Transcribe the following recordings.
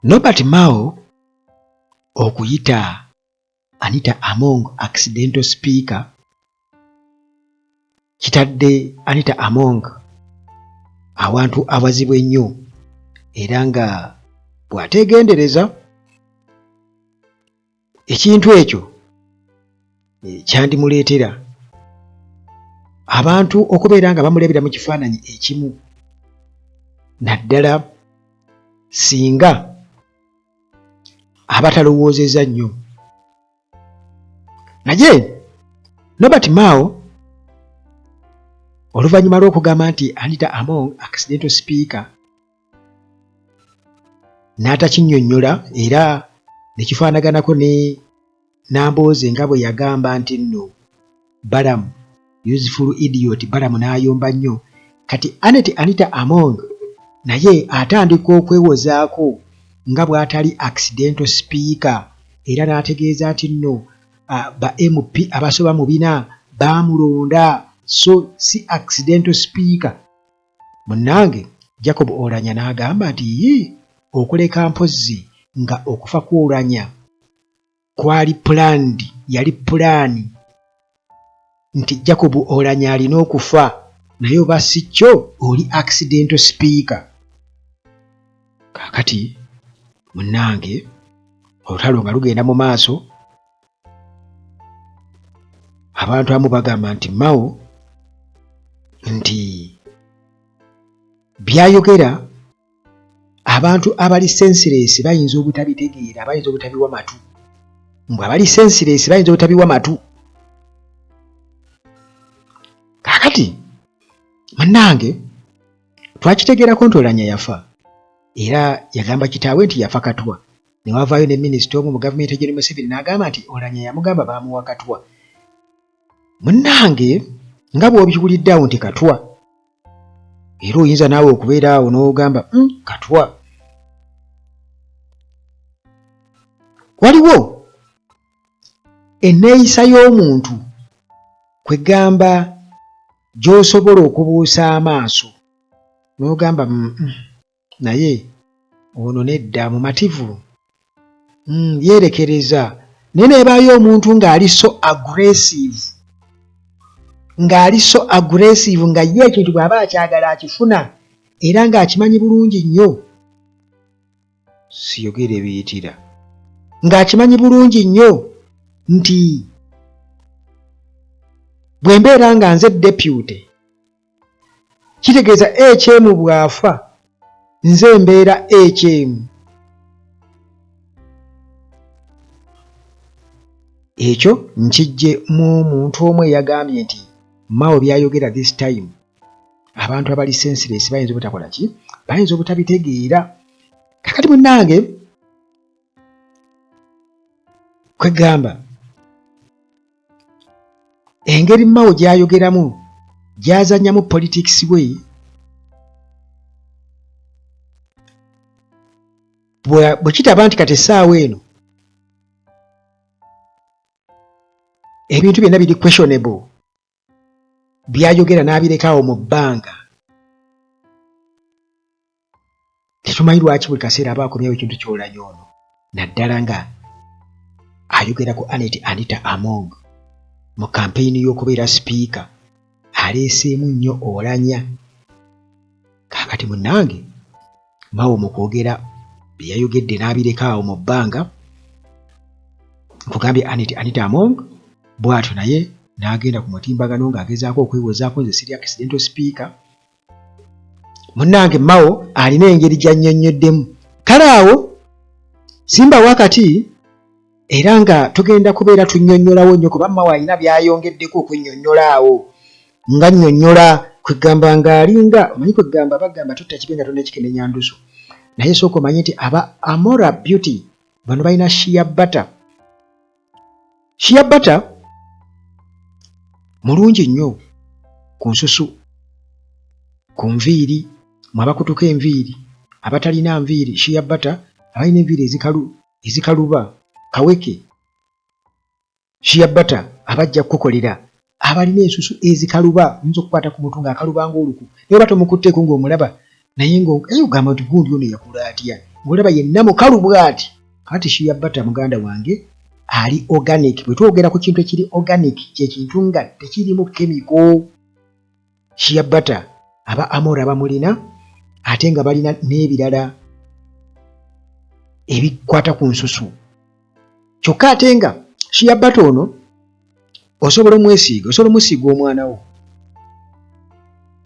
Nobert Mao okuyita Anita Among accidental speaker kitadde Anita Among awantu awazibu ennyo era nga bw'ateegendereza ekintu ekyo kyandimuleetera abantu okubeera nga bamulabira mu kifaananyi ekimu naddala singa abatalowoozezza nnyo. Naye Nobert Mao oluvannyuma lw'okugamba nti Anita Among accidental speaker n'atakinnyonnyola era ne kifaanaganako ne Nambooze nga bwe yagamba nti nno Balamu useful idiot, Balamu n'ayomba nnyo. Kati Anita Among naye atandika okwewozaako nga bw'atali accidental speaker era n'ategeeza nti nno ba MP abasoba mu 4 baamulonda so si accidental speaker. Munnange Jacob Oulanya n'agamba nti okuleka mpozzi nga okufa kwa Oulanya kwali planned, yali pulaani nti Jacob Oulanya alina okufa naye oba si kyo oli accidental speaker. Kaakati munnange olutalo nga lugenda mu maaso, abantu abamu bagamba nti Mao nti byayogera abantu abali senseless bayinza obutabitegeera, bayinza obutabiwa matu. Mbwe abali senseless bayinza obutabiwa matu. Kaakati munnange twakitegeerako nti Oulanya yafa era yagamba kitaawe nti yafa Katwa. Ne wavaayo ne minisita omu mu gavumenti ejeri Museveni n'agamba nti Oulanya yamugamba baamuwa Katwa. Munnange nga bw'obiwulidde awo nti Katwa, era oyinza naawe okubeera awo n'ogamba Katwa. Waliwo enneeyisa y'omuntu kwe gamba gy'osobola okubuusa amaaso n'ogamba naye ono nedda mumativu, yeerekereza. Naye neebaayo omuntu ng'ali so aggressive nga ye ekintu bw'aba akyagala akifuna era ng'akimanyi bulungi nnyo, siyogere biyitira, ng'akimanyi bulungi nnyo nti bwe mbeera nga nze deputy kitegeeza HM bw'afa nze mbeera HM. Ekyo nkijje mu muntu omu eyagambye nti Mao byayogera this time abantu abali senseless bayinza obutakola ki, bayinza obutabitegeera. Kakati munnange kwegamba engeri Mao gyayogeramu gyazannyamu politics we bwe kitaba nti kati essaawa eno ebintu byonna biri questionable, byayogera n'abirekawo mu bbanga, tetumanyi lwaki buli kaseera aba akomyawo ekintu ky'Oulanya ono naddala nga ayogera ku Anita Among mu kampeyini y'okubeera sipiika aleeseemu nnyo Oulanya. Kaakati munnange Mao mu kwogera bye yayogedde n'abirekawo mu bbanga, nkugambye Anita Among bw'atyo naye n'agenda ku mutimbagano ng'agezaako okwewozaako nze siri accidental speaker. Munnange Mao alina engeri gy'annyonnyoddemu. Kale awo simba wakati era nga tugenda kubeera tunnyonnyolawo nnyo kuba Mao alina byayongeddeko okwennyonnyola awo nga nnyonnyola kwegamba ng'alinga omanyi kwegamba bagamba tutta kibenga tonna ekikenenya ndusu, naye sooka omanye nti aba Amora Beauty bano balina shea butter. Shea butter mulungi nnyo ku nsusu, ku nviiri, mu abakutuka enviiri, abatalina nviiri. Shea butter abalina enviiri ezikaluba kaweke. Shea butter abajja kukolera abalina ensusu ezikaluba, oyinza okukwata ku muntu ng'akaluba ng'oluku naye oba tomukutteeko ng'omulaba naye ogamba nti gundi ono yakula atya ng'olaba yenna mukalu bw'ati. Kati shea butter muganda wange ali organic. Bwe twogera ku kintu ekiri organic kye kintu nga tekirimu chemical. Shea butter aba Amora bamulina ate nga balina n'ebirala ebikwata ku nsusu. Kyokka ate nga shea butter ono osobola omusiiga omwana wo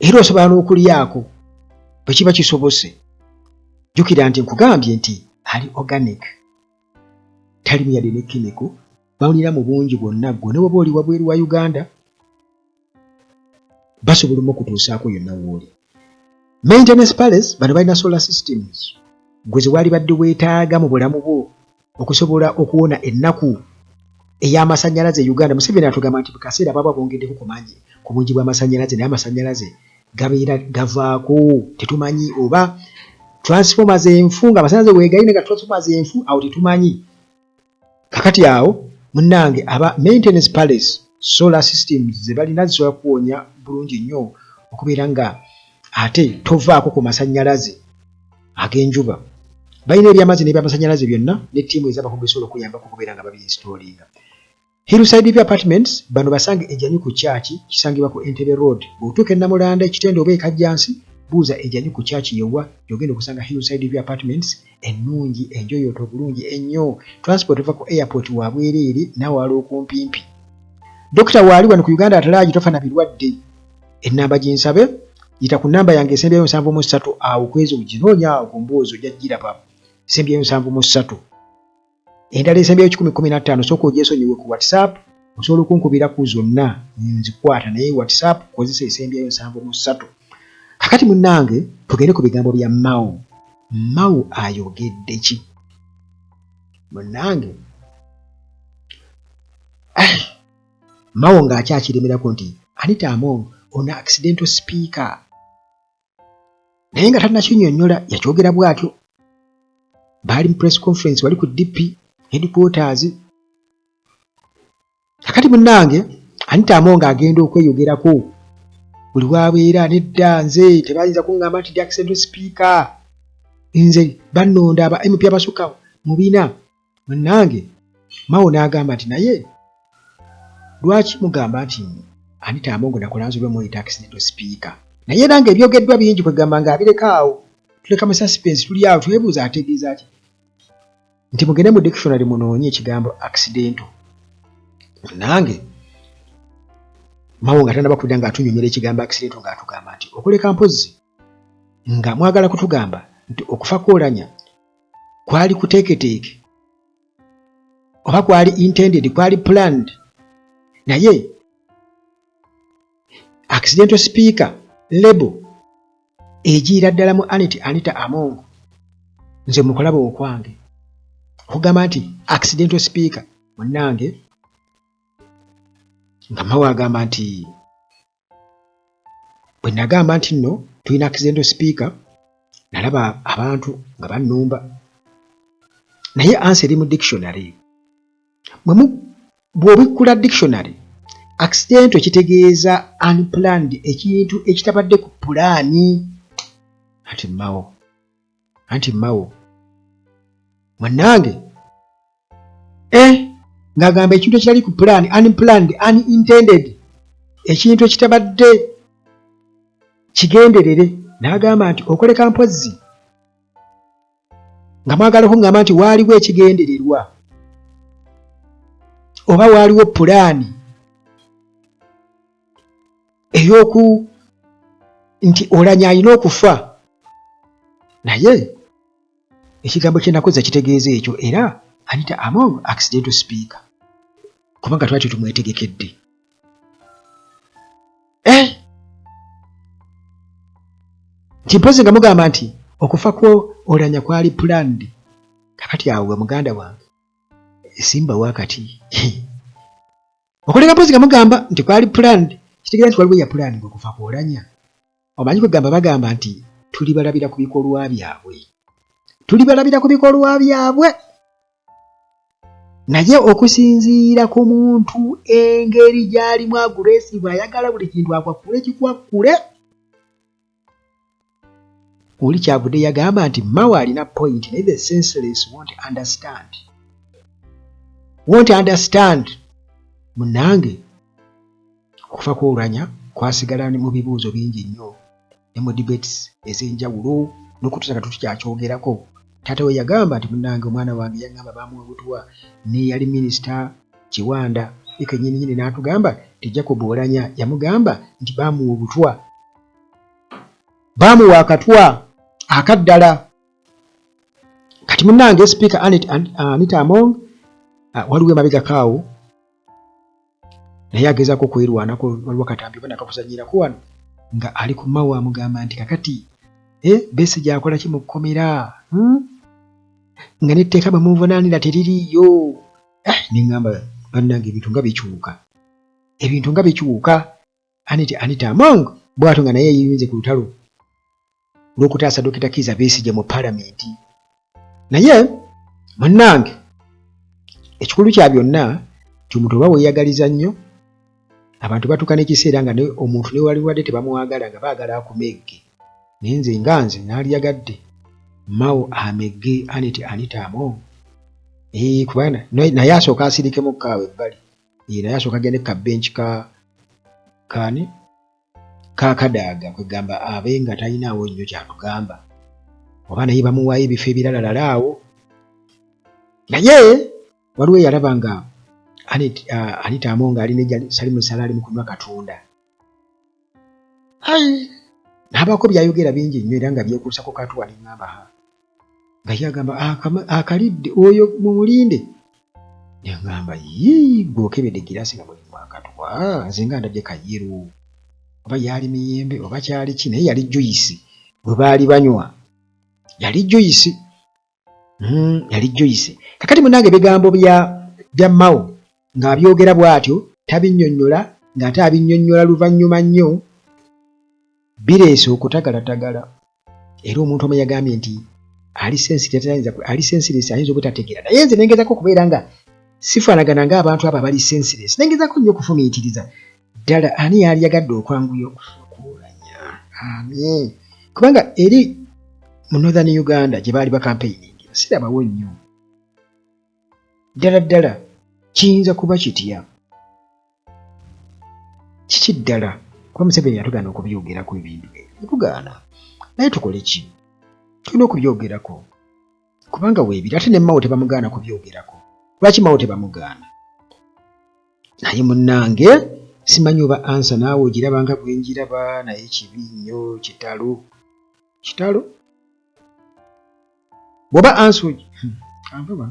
era osobola n'okulyako bwe kiba kisobose. Jjukira nti nkugambye nti ali organic, talimu yadde ne chemical, bawulira mu bungi bwonna. Gwe ne bw'oba oli wabweru wa Uganda basobola okutuusaako yonna w'oli. Maintenance palace bano balina solar systems gwe ze wali badde weetaaga mu bulamu bwo okusobola okuwona ennaku ey'amasannyalaze e Uganda. Museveni atugamba nti bukaseera baba bongeddeko ku bungi bw'amasannyalaze, naye amasannyalaze gabeera gavaako tetumanyi oba transformers enfu nga amasannyalaze weegali nga transformers enfu awo tetumanyi. Kakati awo munnange aba maintenance palace solar systems ze balina zisobola kuwonya bulungi nnyo okubeera nga ate tovaako ku masannyalaze ag'enjuba. Balina ebyamazzi n'ebyamasannyalaze byonna ne ttiimu ez'abakugu esobola okuyambako okubeera nga babiinstoolinga. Hillside View Apartments bano basange ejjanyu ku kyaki kisangibwa ku Entebbe Road. Bw'otuuka e Namulanda ekitende oba ekajjansi buuza ejjanyu ku kyaki yewa gy'ogenda okusanga Hillside View Apartments ennungi enjoyoto bulungi ennyo. Transport eva ku airport wa bwereere naawe wali okumpimpi. Dokita waali wano ku Uganda atalaaji tofa na birwadde. Ennamba ginsabe yita ku nnamba yange esembyayo 73 awo kwezo uginoonya awo ku mboozi ojja giraba. Esembyayo 73 endala esembyayo 1015 sooka ogyeesonyiwe ku WhatsApp osobola okunkubiraku zonna nzikwata naye WhatsApp kozesa esembyayo 73. Kakati munnange tugende ku bigambo bya Mao. Mao ayogedde ki? Munnange Mao ng'akyakirimirako nti Anita Among ono accidental speaker. Naye nga tannakinnyonnyola yakyogera bw'atyo. Baali mu press conference wali ku DP headquarters. Kakati munnange Anita Among agenda okweyogerako buli wabeera nedda nze tebayinza kuŋŋamba nti ndi accidental speaker. Nze bannonda aba MP abasukka mu bina. Munnange Mao n'agamba nti naye lwaki mugamba nti Anita Among nakola nzulwe muyita accidental speaker? Naye nange ebyogeddwa bingi kwegamba ng'abireka awo tuleka mu suspense tuli awo twebuuza ategeeza ki nti mugende mu dictionary munoonye ekigambo accidental. Nange Mao nga tannaba kudda ng'atunnyonnyola ekigambo accidental ng'atugamba nti okuleka mpozi nga mwagala kutugamba nti okufa kwa Oulanya kwali kuteeketeeke oba kwali intended kwali planned. Naye accidental speaker label egiira ddala mu Anita Among nze mukolaba okwange okugamba nti accidental speaker. Munnange nga Mao agamba nti bwe nagamba nti nno tulina accidental speaker nalaba abantu nga bannumba, naye answer eri mu dictionary. Bw'obikkula dictionary accidental kitegeeza unplanned, ekintu ekitabadde ku pulaani. Anti Mao munnange ng'agamba ekintu ekitali ku pulaani, unplanned, unintended, ekintu ekitabadde kigenderere. N'agamba nti okoleka mpozzi nga mwagala kuŋŋamba nti waaliwo ekigendererwa oba waaliwo pulaani ey'oku nti Oulanya alina okufa. Naye ekigambo kye nakoze kitegeeza ekyo, era Anita Among accidental speaker kubanga twali tumwetegekedde. Nti mpozi nga mugamba nti okufa kwa Oulanya kwali planned. Kakati awo gwe muganda wange esimba wakati okuleka mpozi nga mugamba nti kwali planned kitegeeza nti waliwo ya planned okufa kwa Oulanya. Omanyi kwegamba bagamba nti tuli balabira ku bikolwa byabwe, tuli balabira ku bikolwa byabwe. Naye okusinziira ku muntu engeri gy'alimu aggressive ayagala buli kintu akwakkule kikwakkule, oli Kyavudde yagamba nti Mao alina point naye the senseless won't understand. Munnange okufa kwa Oulanya kwasigala mu bibuuzo bingi nnyo ne mu debates ez'enjawulo n'okutuusa kati tukyakyogerako. Taata we yagamba nti munnange omwana wange yagamba baamuwa butwa ne yali minisita Kiwanda eka nnyini n'atugamba nti Jacob Oulanya yamugamba nti baamuwa obutwa, baamuwa akatwa akaddala. Kati munnange Sipiika Anita Among waliwo emabegako awo naye agezaako kwerwanako, waliwo katambi bana kakuzanyirako wano nga ali ku Mao amugamba nti kakati Besigye akola ki mu kkomera nga n'etteeka bwe munvunaanira teririiyo. Neŋŋamba bannange ebintu nga bikyuka. Anita Among bw'atyo nga naye yeyinze ku lutalo lw'okutaasa Dr. Kizza Besigye mu Paalamenti. Naye munnange ekikulu kya byonna nti omuntu oba weeyagaliza nnyo, abantu batuuka n'ekiseera nga omuntu ne waliwadde tebamwagala nga baagala akumegge. Naye nze n'alyagadde Mao amegge Anita Among. Kubana naye asooka asirikemu kaawe ebbali. Naye asooka agende ku kabenchi Kadaaga kwegamba abe nga talinaawo nnyo kyatugamba. Oba naye bamuwaayo ebifo ebiralalala awo. Naye waliwo eyalaba nga Anita Among ali ne Salimu Sala ali mu kunywa katunda. N'abaako byayogera bingi nnyo era nga byekuusa ku katwa neŋŋamba nga yagamba akalidde oyo mumulinde. Neŋŋamba gw'okebedde giraasi nga mulimu akatwa, nze nga ndabye kayeru oba yali miyembe oba kyali ki, naye yali Joyce bwe baali banywa, yali Joyce. Kakati munnange ebigambo bya Mao ng'abyogera bw'atyo tabinnyonnyola ng'ate abinnyonnyola luvannyuma nnyo bireese okutagalatagala. Era omuntu omu yagambye nti ali sensitive ayinza obutategeera, naye nze nengezako okubeera nga sifaanagana ng'abantu abo abali sensitive. Nengezako nnyo okufumiitiriza ddala ani yalyagadde okwanguya okufa kwa Oulanya. Kubanga eri mu Northern Uganda gye baali bakampeyiniingira sirabawo nnyo ddala kiyinza kuba kitya kiki ddala kuba Museveni yatugaana okubyogerako ebintu tugaana, naye tukole ki? Tulina okubyogerako kubanga weebiri. Ate ne Mao tebamugaana kubyogerako. Lwaki Mao tebamugaana? Naye munnange simanyi oba ansa naawe ogiraba nga bwe njiraba, naye kibi nnyo. Kitalo bw'oba ansa kanvaba